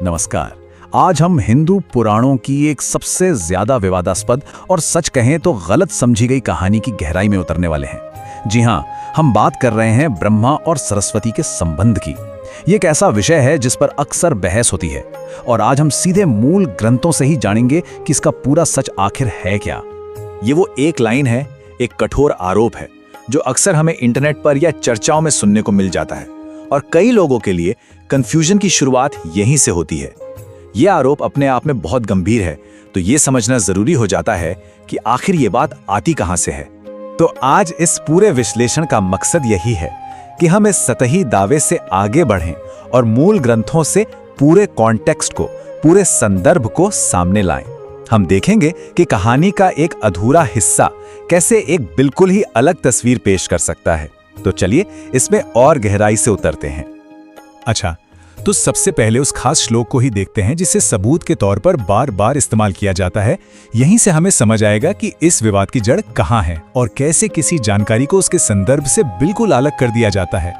नमस्कार। आज हम हिंदू पुराणों की एक सबसे ज्यादा विवादास्पद और सच कहें तो गलत समझी गई कहानी की गहराई में उतरने वाले हैं। जी हाँ, हम बात कर रहे हैं ब्रह्मा और सरस्वती के संबंध की। ये एक ऐसा विषय है जिस पर अक्सर बहस होती है और आज हम सीधे मूल ग्रंथों से ही जानेंगे कि इसका पूरा सच आखिर है क्या। ये वो एक लाइन है, एक कठोर आरोप है जो अक्सर हमें इंटरनेट पर या चर्चाओं में सुनने को मिल जाता है और कई लोगों के लिए कंफ्यूजन की शुरुआत यहीं से होती है। ये आरोप अपने आप में बहुत गंभीर है, तो ये समझना जरूरी हो जाता है कि आखिर ये बात आती कहां से है। तो आज इस पूरे विश्लेषण का मकसद यही है कि हम इस सतही दावे से आगे बढ़ें और मूल ग्रंथों से पूरे कॉन्टेक्स्ट को, पूरे संदर्भ को सामने लाएं। हम देखेंगे कि कहानी का एक अधूरा हिस्सा कैसे एक बिल्कुल ही अलग तस्वीर पेश कर सकता है। तो चलिए इसमें और गहराई से उतरते हैं। अच्छा, तो सबसे पहले उस खास श्लोक को ही देखते हैं जिसे सबूत के तौर पर बार बार इस्तेमाल किया जाता है। यहीं से हमें समझ आएगा कि इस विवाद की जड़ कहाँ है और कैसे किसी जानकारी को उसके संदर्भ से बिल्कुल अलग कर दिया जाता है।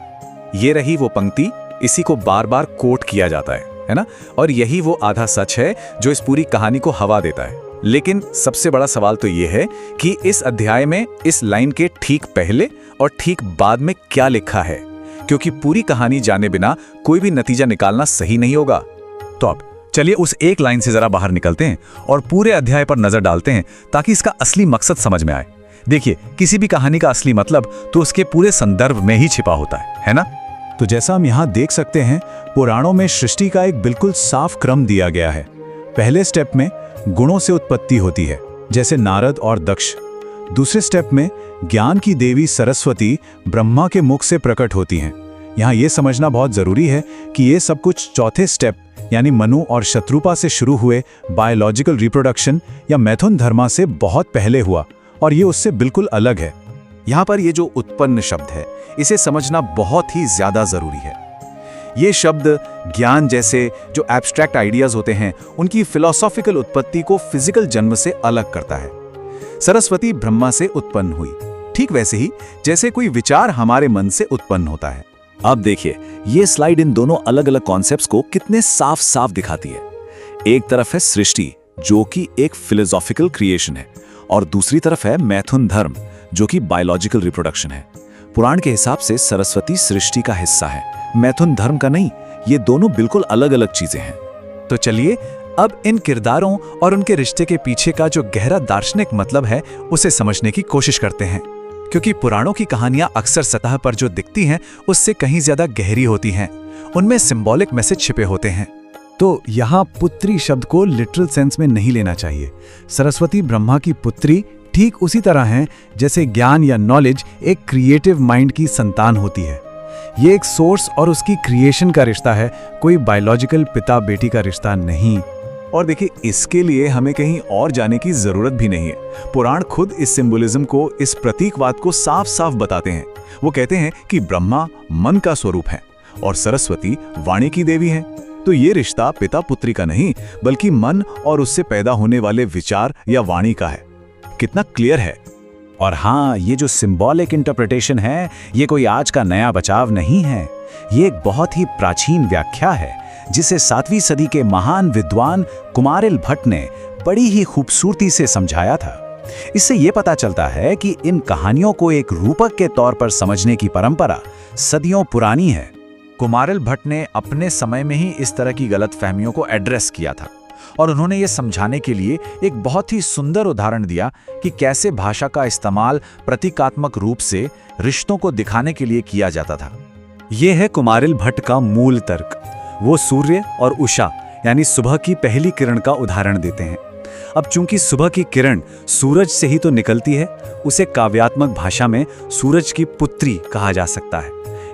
ये रही वो पंक्ति, इसी को बार बार कोट किया जाता है ना? और यही वो आधा सच है जो इस पूरी कहानी को हवा देता है। लेकिन सबसे बड़ा सवाल तो ये है कि इस अध्याय में इस लाइन के ठीक पहले और ठीक बाद में क्या लिखा है, क्योंकि पूरी कहानी जाने बिना कोई भी नतीजा निकालना सही नहीं होगा। तो अब चलिए उस एक लाइन से जरा बाहर निकलते हैं और पूरे अध्याय पर नजर डालते हैं ताकि इसका असली मकसद समझ में आए। देखिए, किसी भी कहानी का असली मतलब तो उसके पूरे संदर्भ में ही छिपा होता है ना? तो जैसा हम यहाँ देख सकते हैं, पुराणों में सृष्टि का एक बिल्कुल साफ क्रम दिया गया है। पहले स्टेप में गुणों से उत्पत्ति होती है, जैसे नारद और दक्ष। दूसरे स्टेप में ज्ञान की देवी सरस्वती ब्रह्मा के मुख से प्रकट होती हैं। यहाँ ये समझना बहुत जरूरी है कि ये सब कुछ चौथे स्टेप यानी मनु और शत्रुपा से शुरू हुए बायोलॉजिकल रिप्रोडक्शन या मैथुन धर्मा से बहुत पहले हुआ और ये उससे बिल्कुल अलग है। यहाँ पर ये जो उत्पन्न शब्द है, इसे समझना बहुत ही ज्यादा जरूरी है। ये शब्द ज्ञान जैसे जो एब्स्ट्रैक्ट आइडियाज होते हैं, उनकी फिलॉसॉफिकल उत्पत्ति को फिजिकल जन्म से अलग करता है। सरस्वती ब्रह्मा से उत्पन्न हुई, ठीक वैसे ही जैसे कोई विचार हमारे मन से उत्पन्न होता है। अब देखिए, ये स्लाइड इन दोनों अलग अलग कॉन्सेप्ट्स को कितने साफ साफ दिखाती है। एक तरफ है सृष्टि, जो कि एक फिलोसॉफिकल क्रिएशन है, और दूसरी तरफ है मैथुन धर्म, जो कि बायोलॉजिकल रिप्रोडक्शन है। पुराण के हिसाब से सरस्वती सृष्टि का हिस्सा है, मैथुन धर्म का नहीं। ये दोनों बिल्कुल अलग अलग चीजें हैं। तो चलिए अब इन किरदारों और उनके रिश्ते के पीछे का जो गहरा दार्शनिक मतलब है, उसे समझने की कोशिश करते हैं, क्योंकि पुराणों की कहानियां अक्सर सतह पर जो दिखती हैं उससे कहीं ज्यादा गहरी होती हैं। उनमें सिंबॉलिक मैसेज छिपे होते हैं। तो यहाँ पुत्री शब्द को लिटरल सेंस में नहीं लेना चाहिए। सरस्वती ब्रह्मा की पुत्री ठीक उसी तरह हैं जैसे ज्ञान या नॉलेज एक क्रिएटिव माइंड की संतान होती है। ये एक सोर्स और उसकी क्रिएशन का रिश्ता है, कोई बायोलॉजिकल पिता बेटी का रिश्ता नहीं। और देखिए, इसके लिए हमें कहीं और जाने की जरूरत भी नहीं है। पुराण खुद इस सिंबोलिज्म को, इस प्रतीकवाद को साफ साफ बताते हैं। वो कहते हैं कि ब्रह्मा मन का स्वरूप है और सरस्वती वाणी की देवी है। तो ये रिश्ता पिता पुत्री का नहीं, बल्कि मन और उससे पैदा होने वाले विचार या वाणी का है। कितना क्लियर है। और हाँ, ये जो सिंबॉलिक इंटरप्रिटेशन है, ये कोई आज का नया बचाव नहीं है। ये एक बहुत ही प्राचीन व्याख्या है जिसे 7वीं सदी के महान विद्वान कुमारिल भट्ट ने बड़ी ही खूबसूरती से समझाया था। इससे ये पता चलता है कि इन कहानियों को एक रूपक के तौर पर समझने की परंपरा सदियों पुरानी है। कुमारिल भट्ट ने अपने समय में ही इस तरह की गलतफहमियों को एड्रेस किया था और उन्होंने ये समझाने के लिए एक बहुत ही सुंदर उदाहरण दिया कि कैसे भाषा का इस्तेमाल प्रतीकात्मक रूप से रिश्तों को दिखाने के लिए किया जाता था। ये है कुमारिल भट्ट का मूल तर्क। वो सूर्य और उषा यानी सुबह की पहली किरण का उदाहरण देते हैं। अब चूंकि सुबह की किरण सूरज से ही तो निकलती है, उसे काव्यात्मक भाषा में सूरज की पुत्री कहा जा सकता है।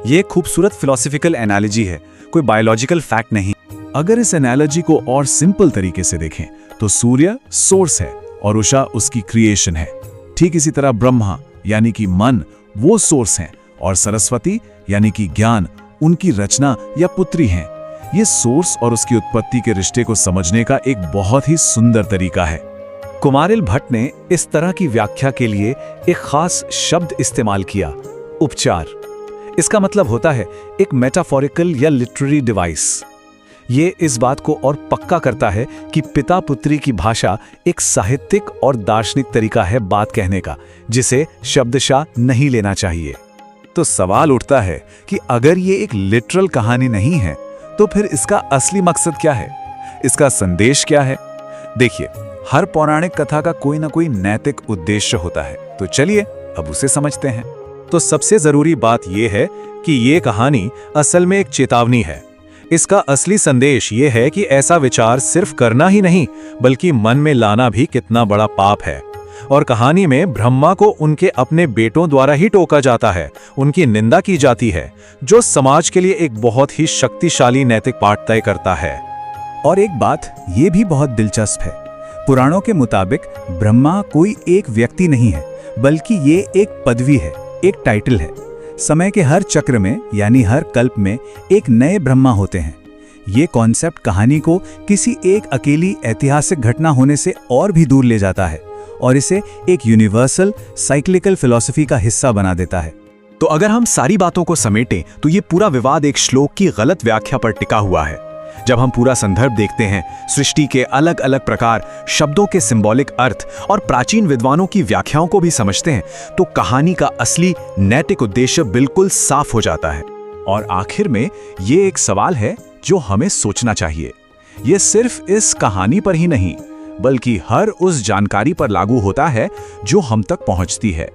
ये एक खूबसूरत फिलोसॉफिकल एनालॉजी है, कोई बायोलॉजिकल फैक्ट नहीं। अगर इस एनालॉजी को और सिंपल तरीके से देखें तो सूर्य सोर्स है और उषा उसकी क्रिएशन है। ठीक इसी तरह ब्रह्मा यानी कि मन वो सोर्स हैं और सरस्वती यानी कि ज्ञान उनकी रचना या पुत्री हैं। ये सोर्स और उसकी उत्पत्ति के रिश्ते को समझने का एक बहुत ही सुंदर तरीका है। कुमारिल भट्ट ने इस तरह की व्याख्या के लिए एक खास शब्द इस्तेमाल किया, उपचार। इसका मतलब होता है एक मेटाफोरिकल या लिटरेरी डिवाइस। ये इस बात को और पक्का करता है कि पिता पुत्री की भाषा एक साहित्यिक और दार्शनिक तरीका है बात कहने का, जिसे शब्दशः नहीं लेना चाहिए। तो सवाल उठता है कि अगर ये एक लिटरल कहानी नहीं है तो फिर इसका असली मकसद क्या है, इसका संदेश क्या है? देखिए, हर पौराणिक कथा का कोई ना कोई नैतिक उद्देश्य होता है, तो चलिए अब उसे समझते हैं। तो सबसे जरूरी बात यह है कि ये कहानी असल में एक चेतावनी है। इसका असली संदेश ये है कि ऐसा विचार सिर्फ करना ही नहीं बल्कि मन में लाना भी कितना बड़ा पाप है। और कहानी में ब्रह्मा को उनके अपने बेटों द्वारा ही टोका जाता है, उनकी निंदा की जाती है, जो समाज के लिए एक बहुत ही शक्तिशाली नैतिक पाठ तय करता है। और एक बात ये भी बहुत दिलचस्प है, पुराणों के मुताबिक ब्रह्मा कोई एक व्यक्ति नहीं है, बल्कि ये एक पदवी है, एक टाइटल है। समय के हर चक्र में यानी हर कल्प में एक नए ब्रह्मा होते हैं। ये कॉन्सेप्ट कहानी को किसी एक अकेली ऐतिहासिक घटना होने से और भी दूर ले जाता है और इसे एक यूनिवर्सल साइक्लिकल फिलॉसफी का हिस्सा बना देता है। तो अगर हम सारी बातों को समेटें तो ये पूरा विवाद एक श्लोक की गलत व्याख्या पर टिका हुआ है। जब हम पूरा संदर्भ देखते हैं, सृष्टि के अलग अलग प्रकार, शब्दों के सिंबॉलिक अर्थ और प्राचीन विद्वानों की व्याख्याओं को भी समझते हैं, तो कहानी का असली नैतिक उद्देश्य बिल्कुल साफ हो जाता है। और आखिर में ये एक सवाल है जो हमें सोचना चाहिए। ये सिर्फ इस कहानी पर ही नहीं बल्कि हर उस जानकारी पर लागू होता है जो हम तक पहुंचती है।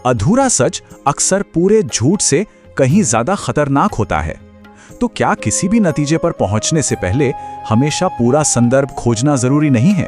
अधूरा सच अक्सर पूरे झूठ से कहीं ज्यादा खतरनाक होता है। तो क्या किसी भी नतीजे पर पहुंचने से पहले हमेशा पूरा संदर्भ खोजना जरूरी नहीं है?